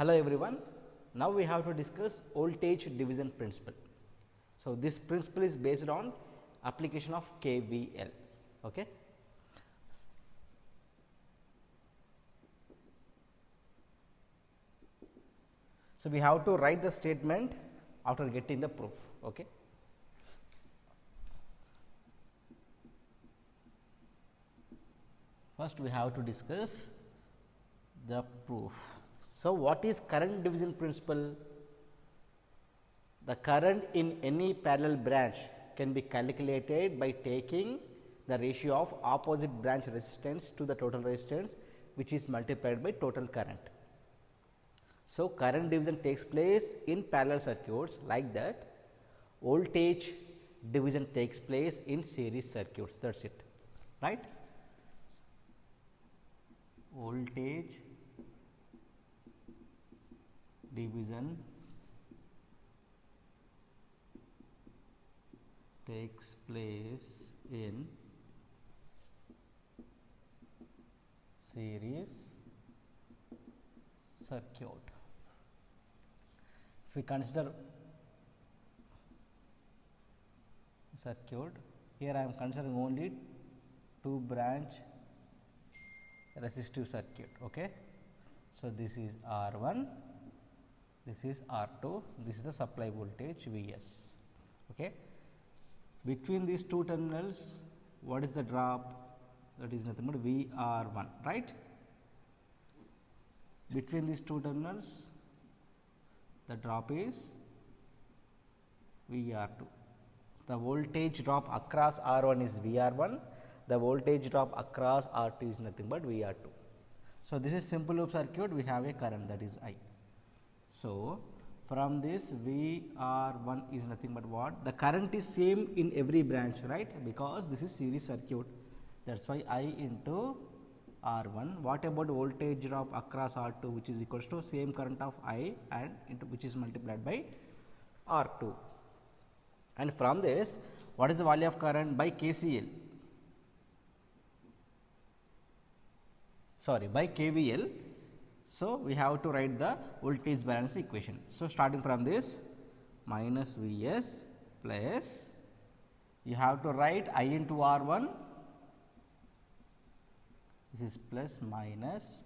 Hello everyone. Now we have to discuss voltage division principle. So, this principle is based on application of KVL. Okay. So, we have to write the statement after getting the proof. Okay. First, we have to discuss the proof. So, what is current division principle? The current in any parallel branch can be calculated by taking the ratio of opposite branch resistance to the total resistance, which is multiplied by total current. So, current division takes place in parallel circuits like that. Voltage division takes place in series circuits, that is it, right. Voltage division takes place in series circuit. If we consider circuit, here I am considering only two branch resistive circuit. Okay. So, this is R1, this is R2, this is the supply voltage Vs. Okay. Between these two terminals, what is the drop? That is nothing but VR1, right. Between these two terminals, the drop is VR2. The voltage drop across R1 is VR1, the voltage drop across R2 is nothing but VR2. So, this is simple loop circuit, we have a current, that is I. So, from this VR1 is nothing but what? The current is same in every branch, right, because this is series circuit, that is why I into R1. What about voltage drop across R2, which is equals to same current of I and into which is multiplied by R2. And from this, what is the value of current by KCL? Sorry, by KVL. So, we have to write the voltage balance equation. So, starting from this minus Vs plus, you have to write I into R1, this is plus minus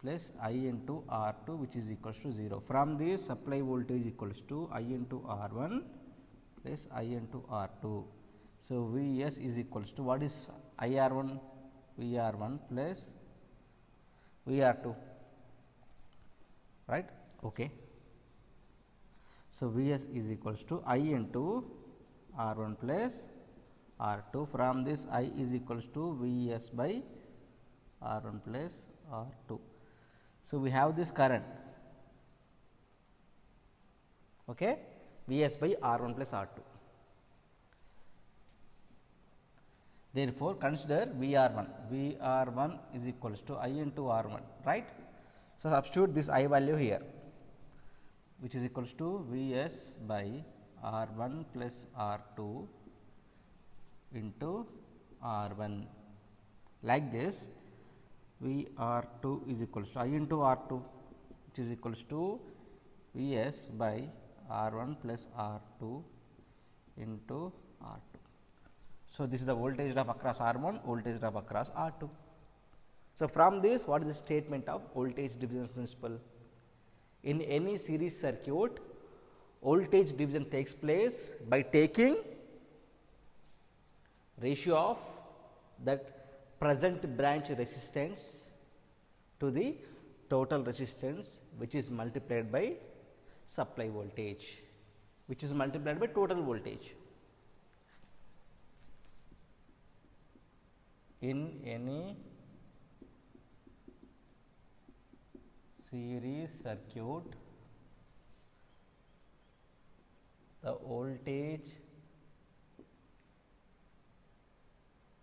plus I into R2, which is equals to 0. From this, supply voltage equals to I into R1 plus I into R2. So, Vs is equals to what is IR1? VR1 plus VR2, right. Okay. So, Vs is equals to I into R1 plus R2. From this, I is equals to Vs by R1 plus R2. So, we have this current, okay, Vs by R1 plus R2. Therefore, consider VR1. VR1 is equals to I into R1, right. So, substitute this I value here, which is equals to Vs by R1 plus R2 into R1. Like this, VR2 is equals to I into R2, which is equals to Vs by R1 plus R2 into R2. So, this is the voltage drop across R1, voltage drop across R2. So, from this, what is the statement of voltage division principle? In any series circuit, voltage division takes place by taking ratio of that present branch resistance to the total resistance, which is multiplied by supply voltage, which is multiplied by total voltage. In any series circuit, the voltage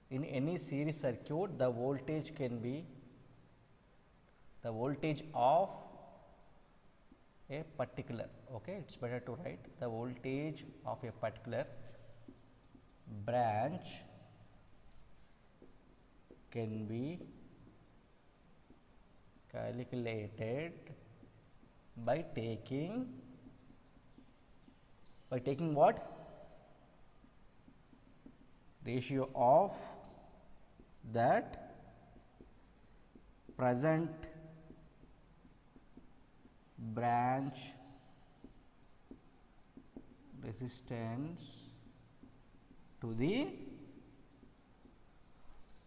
in any series circuit, the voltage can be the voltage of a particular, okay, it is better to write the voltage of a particular branch can be calculated by taking what? Ratio of that present branch resistance to the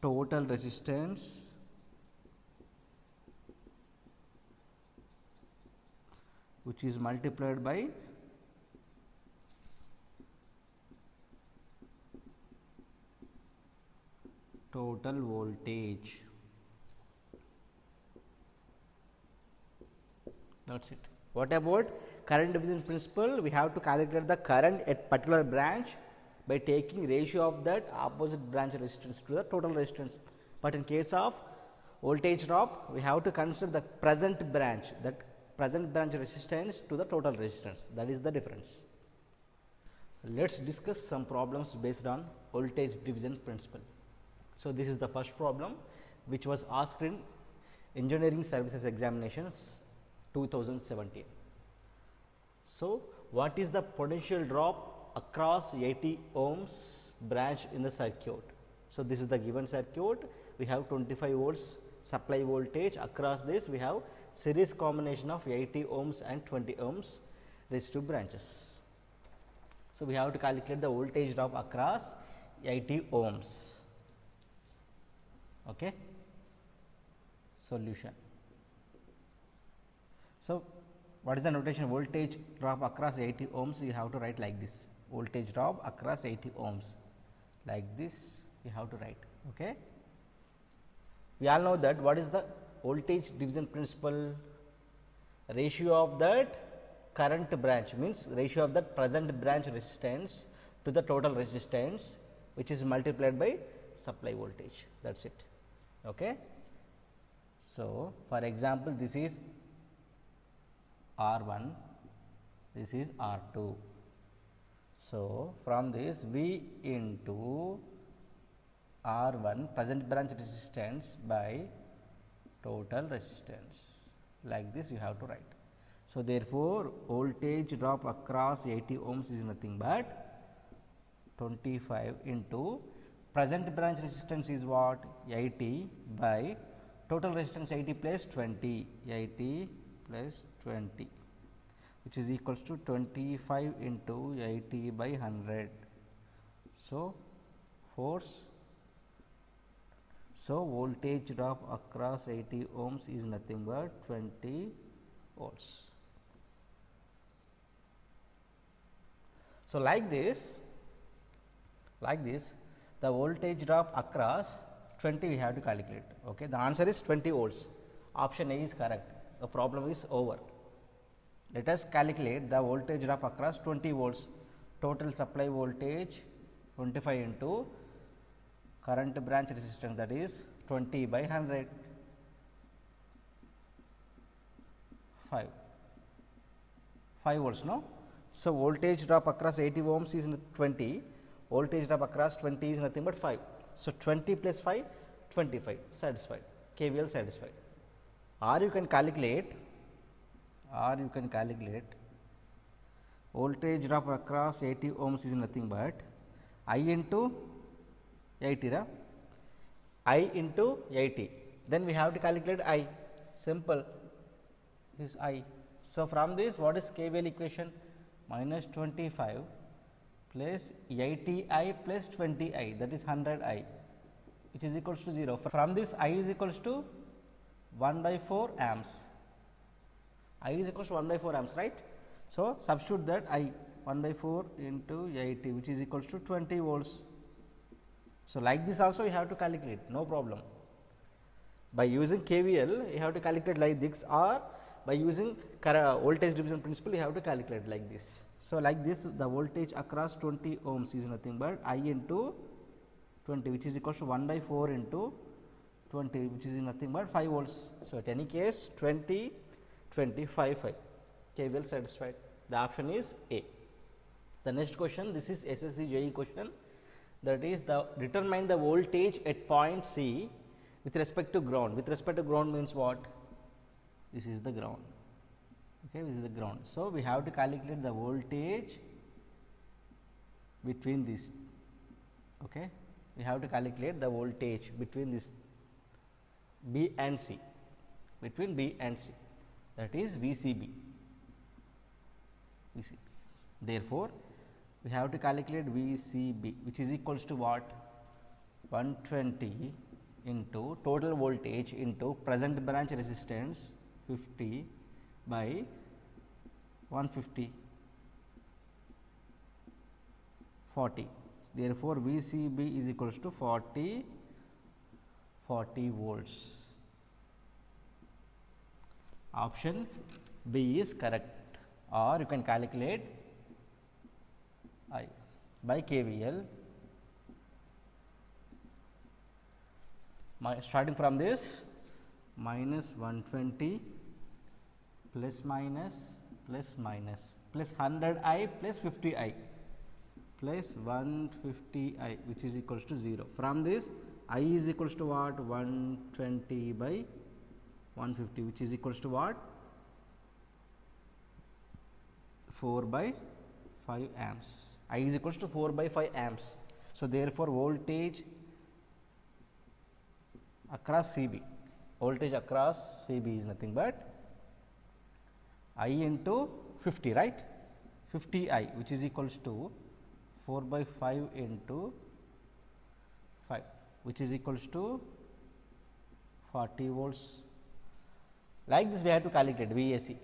total resistance which is multiplied by total voltage. That is it. What about current division principle? We have to calculate the current at particular branch by taking ratio of that opposite branch resistance to the total resistance. But in case of voltage drop, we have to consider the present branch, that present branch resistance to the total resistance. That is the difference. Let us discuss some problems based on voltage division principle. So, this is the first problem which was asked in engineering services examinations 2017. So, what is the potential drop across 80 ohms branch in the circuit? So, this is the given circuit. We have 25 volts supply voltage. Across this we have series combination of 80 ohms and 20 ohms resistive branches. So, we have to calculate the voltage drop across 80 ohms. Okay. Solution. So, what is the notation? Voltage drop across 80 ohms, you have to write like this. Voltage drop across 80 ohms, like this you have to write. Okay. We all know that what is the voltage division principle? Ratio of that current branch, means ratio of that present branch resistance to the total resistance, which is multiplied by supply voltage. That is it. Okay. So, for example, this is R1, this is R2. So, from this V into R1 present branch resistance by total resistance, like this you have to write. So, therefore, voltage drop across 80 ohms is nothing but 25 into present branch resistance is what? 80 by total resistance 80 plus 20, 80 plus 20, which is equals to 25 into 80 by 100. So, force. So, voltage drop across 80 ohms is nothing but 20 volts. So, like this, the voltage drop across 20 we have to calculate. Okay. The answer is 20 volts. Option A is correct. The problem is over. Let us calculate the voltage drop across 20 volts. Total supply voltage 25 into current branch resistance, that is 20 by 100, 5 volts. No. So, voltage drop across 80 ohms is 20, voltage drop across 20 is nothing but 5. So, 20 plus 5, 25, satisfied, KVL satisfied. Or you can calculate voltage drop across 80 ohms is nothing but I into 80, right? I into 80. Then we have to calculate I. Simple. This is I. So, from this what is KVL equation? Minus 25 plus 80I plus 20I, that is 100I, which is equals to 0. From this I is equals to 1 by 4 amps. I is equals to 1 by 4 amps, right? So, substitute that I 1 by 4 into 80, which is equals to 20 volts. So, like this also you have to calculate, no problem. By using KVL you have to calculate like this, or by using voltage division principle you have to calculate like this. So, like this the voltage across 20 ohms is nothing but I into 20, which is equals to 1 by 4 into 20, which is nothing but 5 volts. So, at any case 20, 25, 5, KVL satisfied. The option is A. The next question, this is SSC JEE question, that is determine the voltage at point C with respect to ground. With respect to ground means what? this is the ground. Okay, this is the ground. So, we have to calculate the voltage between this. Okay, we have to calculate the voltage between this B and C, between B and C, that is VCB. VCB. Therefore, we have to calculate VCB, which is equals to what? 120 into total voltage into present branch resistance 50 by 150 40. Therefore, VCB is equals to 40 volts. Option B is correct, or you can calculate I by KVL. Starting from this, minus 120 plus minus 100I plus 50I plus 150I, which is equals to 0. From this, I is equals to what? 120 by 150, which is equals to what? 4 by 5 amps. I is equals to 4 by 5 amps. So, therefore, voltage across CB, voltage across CB is nothing but I into 50, right? 50I, which is equals to 4 by 5 into 5, which is equals to 40 volts. Like this, we have to calculate VAC,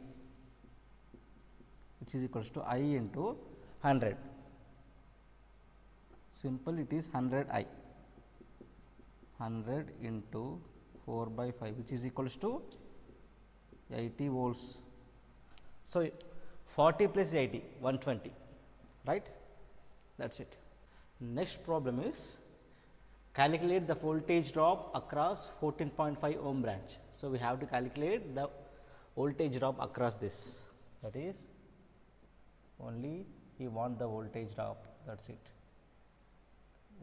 which is equals to I into 100. Simple, it is 100I. 100 into 4 by 5, which is equals to 80 volts. So, 40 plus 80, 120, right? That is it. Next problem is calculate the voltage drop across 14.5 ohm branch. So, we have to calculate the voltage drop across this, that is only we want the voltage drop, that is it,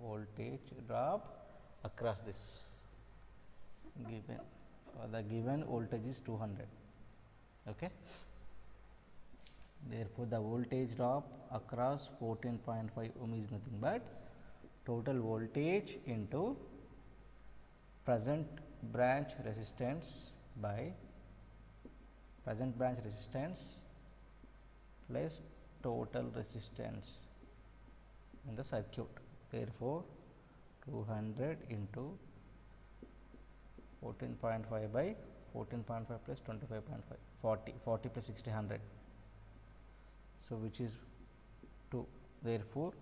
voltage drop across this given, for the given voltage is 200. Okay. Therefore, the voltage drop across 14.5 ohm is nothing but total voltage into present branch resistance by present branch resistance plus total resistance in the circuit. Therefore, 200 into 14.5 by 14.5 plus 25.5, 40 plus 60, 100. So, which is 2. Therefore,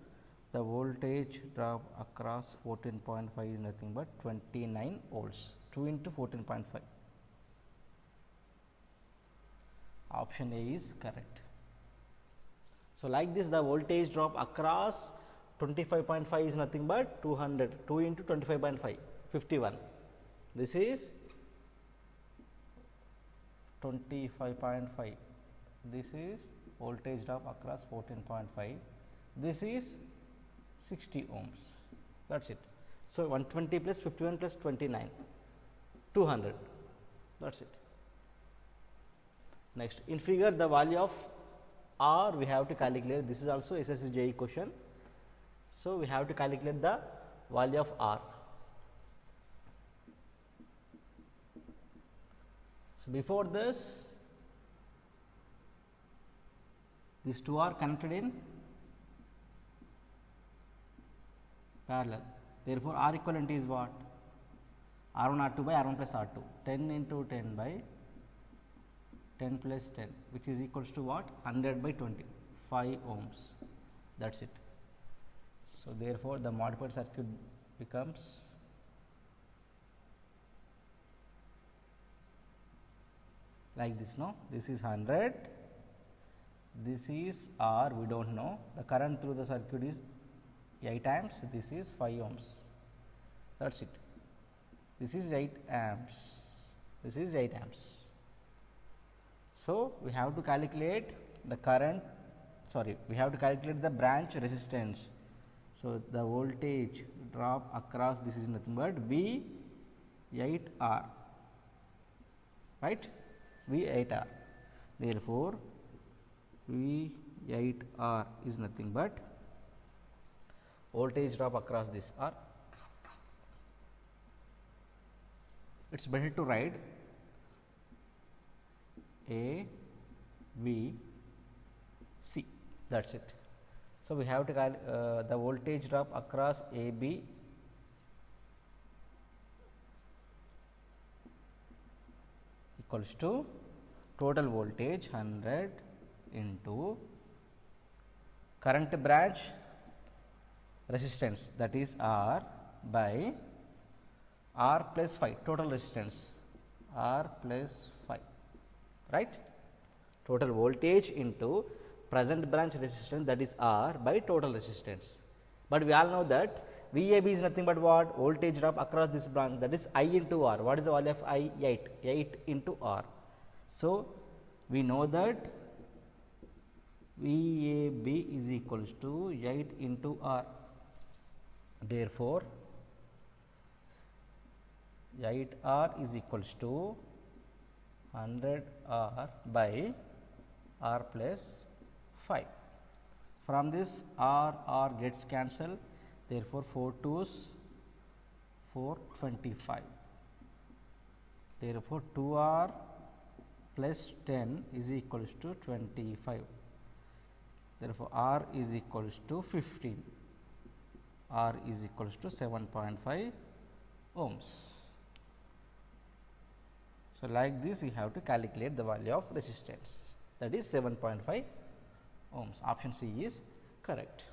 the voltage drop across 14.5 is nothing but 29 volts, 2 into 14.5. Option A is correct. So, like this, the voltage drop across 25.5 is nothing but 200, 2 into 25.5, 51. This is 25.5. This is voltage drop across 14.5. This is 60 ohms. That is it. So, 120 plus 51 plus 29, 200. That is it. Next, in figure, the value of R we have to calculate. This is also SSC JEE question. So, we have to calculate the value of R. So, before this, these two are connected in parallel. Therefore, R equivalent is what? R1 R2 by R1 plus R2, 10 into 10 by 10 plus 10, which is equals to what? 100 by 20, 5 ohms. That is it. So, therefore, the modified circuit becomes like this, no? This is 100, this is R, we do not know. The current through the circuit is 8 amps, this is 5 ohms. That is it. This is 8 amps, this is 8 amps. So, we have to calculate the current, we have to calculate the branch resistance. So, the voltage drop across this is nothing but V 8R, right. V8R. Therefore, V8R is nothing but voltage drop across this R. It is better to write A, V, C, that is it. So, we have to the voltage drop across A, B equals to total voltage 100 into current branch resistance, that is R, by R plus phi, total resistance R plus phi, right. Total voltage into present branch resistance, that is R, by total resistance. But we all know that VAB is nothing but what? Voltage drop across this branch, that is I into R. What is the value of I? 8 into R. So, we know that VAB is equals to 8 into R. Therefore, 8R is equals to 100R by R plus 5. From this R gets cancelled, therefore, 4 2s 425. Therefore, 2R plus 10 is equals to 25. Therefore, R is equals to 15. R is equals to 7.5 ohms. So, like this you have to calculate the value of resistance, that is 7.5 ohms. Option C is correct.